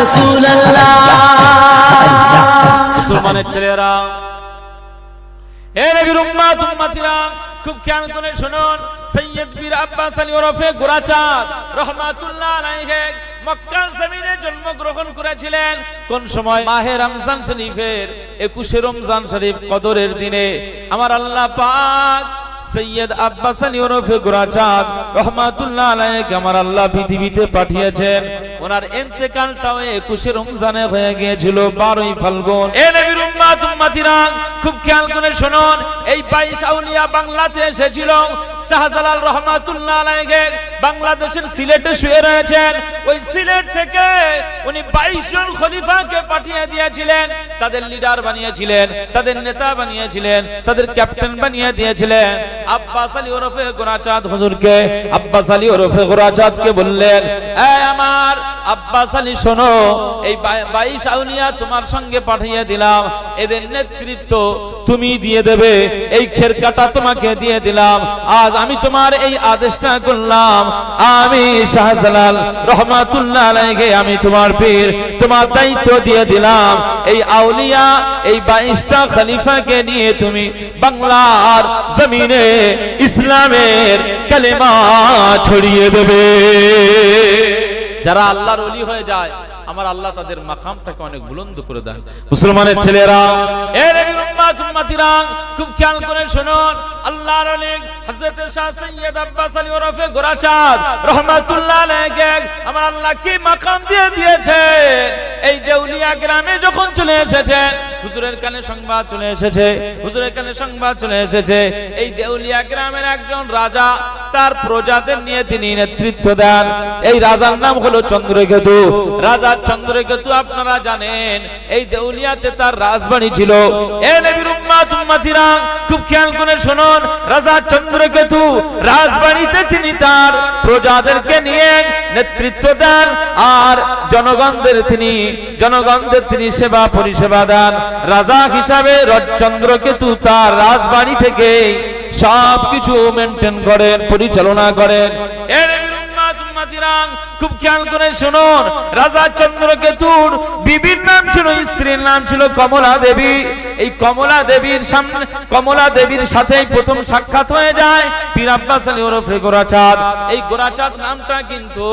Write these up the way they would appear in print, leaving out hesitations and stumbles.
রাসূলুল্লাহ। মুসলমানের ছেলেরা, হে নবীর উম্মত উম্মতিরা, খুব খেয়াল করে শুনুন। সৈয়দ পীর আব্বাস আলী ওরফে গোরাচাঁদ রহমাতুল্লাহ আলাইহি মক্কার জমিনে জন্মগ্রহণ করেছিলেন। কোন সময়? মাহে রমজান শরীফের 21 রমজান শরীফ কদরের দিনে আমার আল্লাহ পাক সৈয়দ আব্বাস আলী ওরফে গোরাচাঁদ রহমাতুল্লাহ আলাইহি আমার আল্লাহ পৃথিবীতে পাঠিয়েছেন। ওনার ইন্তেকালটাও 21 রমজানে হয়ে গিয়েছিল 12ই ফাল্গুন। এ নবীর উম্মত উম্মতিরা, খুব খেয়াল করে শুনুন। এই 22 আউলিয়া বাংলাতে এসেছিল। শাহজালাল রহমাতুল্লাহ আলাইহি বাংলাদেশের সিলেটে শুয়ে রয়েছেন। ওই সিলেট থেকে উনি 22 জন খলিফাকে পাঠিয়ে দিয়েছিলেন। তাদের লিডার বানিয়েছিলেন, তাদের নেতা বানিয়েছিলেন, তাদের ক্যাপ্টেন বানিয়ে দিয়েছিলেন। আব্বাস আলী ওরফে গোরাচাঁদ হুজুরকে, আব্বাস আলী ওরফে গোরাচাঁদকে বললেন, এই আমার আব্বাস আলী শোনো, এই 22 আউলিয়া তোমার সঙ্গে পাঠিয়ে দিলাম, এদের নেতৃত্ব তুমি দিয়ে দেবে, এই খেরকাটা তোমাকে দিয়ে দিলাম। আজ আমি তোমার এই আদেশটা করলাম, আমি শাহজালাল রহমাতুল্লাহ আলাইহি আমি তোমার পীর, তোমার দায়িত্ব দিয়ে দিলাম। এই আউলিয়া, এই 22টা খলিফাকে নিয়ে তুমি বাংলার জমিনে ইসলামের কালেমা ছড়িয়ে দেবে। যারা আল্লাহর ওলি হয়ে যায়, আমার আল্লাহ তাদের মাকামটাকে অনেক বুলন্দ করে দেন। মুসলমানের ছেলেরা, এ নবীর উম্মত উম্মতিরা, খুব খেয়াল করে শুনুন। আল্লাহর ওলি হযরত শাহ সৈয়দ আব্বাস আলী ওরফে গোরাচাঁদ রহমাতুল্লাহ আলাইহি আমার আল্লাহ কি মাকাম দিয়ে দিয়েছে। এই দেউলিয়া গ্রামে যখন চলে এসেছেন, হুজুরের কানে সংবাদ চলে এসেছে, হুজুরের কানে সংবাদ চলে এসেছে, এই দেউলিয়া গ্রামের একজন রাজা তার প্রজাদের নিয়ে তিনি নেতৃত্ব দেন। এই রাজার নাম হলো চন্দ্রকেতু। রাজা চন্দ্রকেতু আপনারা জানেন, এই দেউলিয়াতে তার রাজবাড়ি ছিল। এ নবীর উম্মত উম্মতিরা, খুব খেয়াল করে শুনুন। রাজা চন্দ্রকেতু রাজবাড়িতে তিনি তার প্রজাদেরকে নিয়ে নেতৃত্ব দেন, আর জনগণদের তিনি সেবা পরিষেবা দেন। রাজা হিসাবে চন্দ্রকেতু তার রাজবাড়ি থেকে সবকিছু মেনটেন করেন, পরিচালনা করেন। এ নবীর উম্মত উম্মতিরা, খুব খেয়াল করে শুনুন। রাজা চন্দ্রকেতুর বিবির নাম ছিল, স্ত্রীর নাম ছিল কমলা দেবী। এই কমলা দেবীর সাথেই প্রথম সাক্ষাৎ হয়ে যায় পীর আব্বাস আলী ওরফে গোরাচাঁদ। এই গোরাচাঁদ নামটা কিন্তু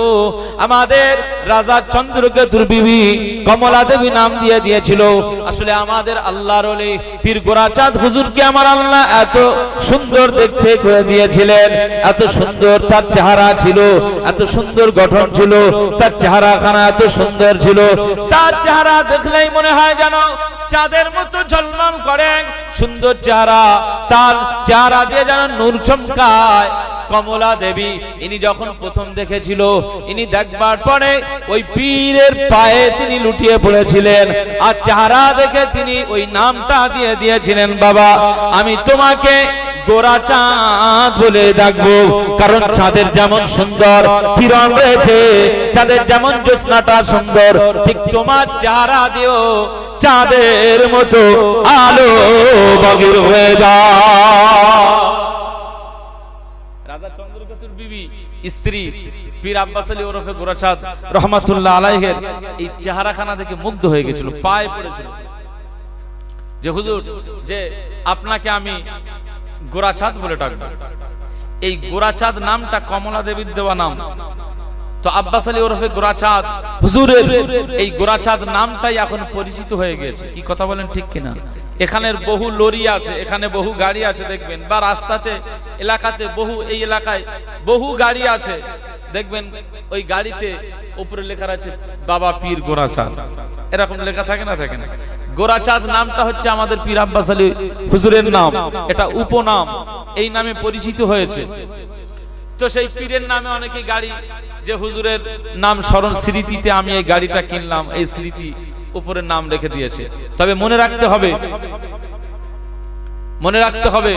আমাদের রাজা চন্দ্রকেতুর বিবি কমলা দেবী নাম দিয়ে দিয়েছিল। আসলে আমাদের আল্লাহর ওলি পীর গোরাচাঁদ হুজুরকে আমার আল্লাহ এত সুন্দর দেখতে করে দিয়েছিলেন, এত সুন্দর তার চেহারা ছিল, এত সুন্দর গঠন ছিল, তার চেহারাখানা এত সুন্দর ছিল। তার চেহারা দেখলেই মনে হয় যেন চাঁদের মতো ঝলমল করে, সুন্দর চেহারা। তার চেহারা দিয়ে যেন নূর চমকায়। কমলা দেবী ইনি যখন প্রথম দেখেছিল, ইনি দেখবার পরে ওই পীরের পায়ে তিনি লুটিয়ে পড়েছিলেন, আর চেহারা দেখে তিনি ওই নামটা দিয়ে দিয়েছিলেন, বাবা আমি তোমাকে গোরাচাঁদ বলে ডাকবো, কারণ চাঁদের যেমন সুন্দর কিরণ রয়েছে, চাঁদের যেমন জ্যোৎস্নাটা সুন্দর, ঠিক তোমার চেহারা দিও চাঁদের মতো আলো বগির হয়ে যায়। রাজা চন্দ্রকেতুর বিবি স্ত্রী পীর আব্বাস আলী ওরফে গোরাচাঁদ রহমাতুল্লাহ আলাইহির এই চেহারাখানা দেখে মুগ্ধ হয়ে গেছিল, পায়ে পড়েছিল যে হুজুর, যে আপনাকে আমি গোরাচাঁদ বলে ডাকবো। এই গোরাচাঁদ নামটা কমলা দেবীর দেওয়া নাম। তো আব্বাস আলী ওরফে গোরাচাঁদ হুজুরের এই গোরাচাঁদ নামটাই এখন পরিচিত হয়ে গেছে। কি কথা বলেন, ঠিক কিনা? এখানের বহু লরি আছে, এখানে বহু গাড়ি আছে দেখবেন, বা রাস্তাতে এলাকাতে এই এলাকায় বহু গাড়ি আছে দেখবেন, ওই গাড়িতে উপরে লেখা আছে বাবা পীর গোরাচাঁদ, এরকম লেখা থাকে না? থাকে না? গোরাচাঁদ নামটা হচ্ছে আমাদের পীর আব্বাস আলী হুজুরের নাম, এটা উপনাম, এই নামে পরিচিত হয়েছে। তো সেই পীরের নামে অনেকে গাড়ি, যে হুজুরের নাম স্মরণ স্মৃতিতে আমি এই গাড়িটা কিনলাম, এই স্মৃতি উপরে নাম রেখে দিয়েছে। তবে মনে রাখতে হবে,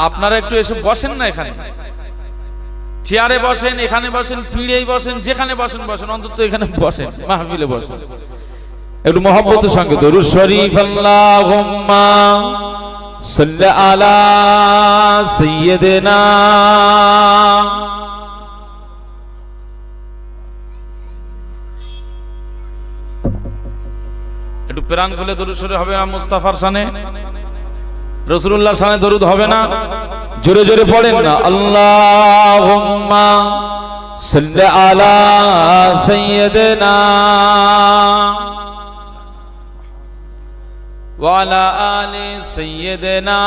আপনারা একটু এসে বসেন না, এখানে চেয়ারে বসেন, এখানে বসেন, পিঁড়েই বসেন, যেখানে বসেন অন্তত এখানে বসেন, মাহফিলে বসেন। একটু মহব্বতের সঙ্গে দরুদ শরীফ আল্লাহুম্মা সাল্লি আলা সাইয়্যিদিনা একটু প্রাণ খুলে দরুদ শরীফ হবে না মুস্তাফার শানে, রাসূলুল্লাহ শানে দরুদ হবে না? জোরে জোরে পড়েন না, আল্লাহুম্মা সাল্লি আলা সাইয়্যিদিনা ওয়া আলা আলি সাইয়্যিদিনা।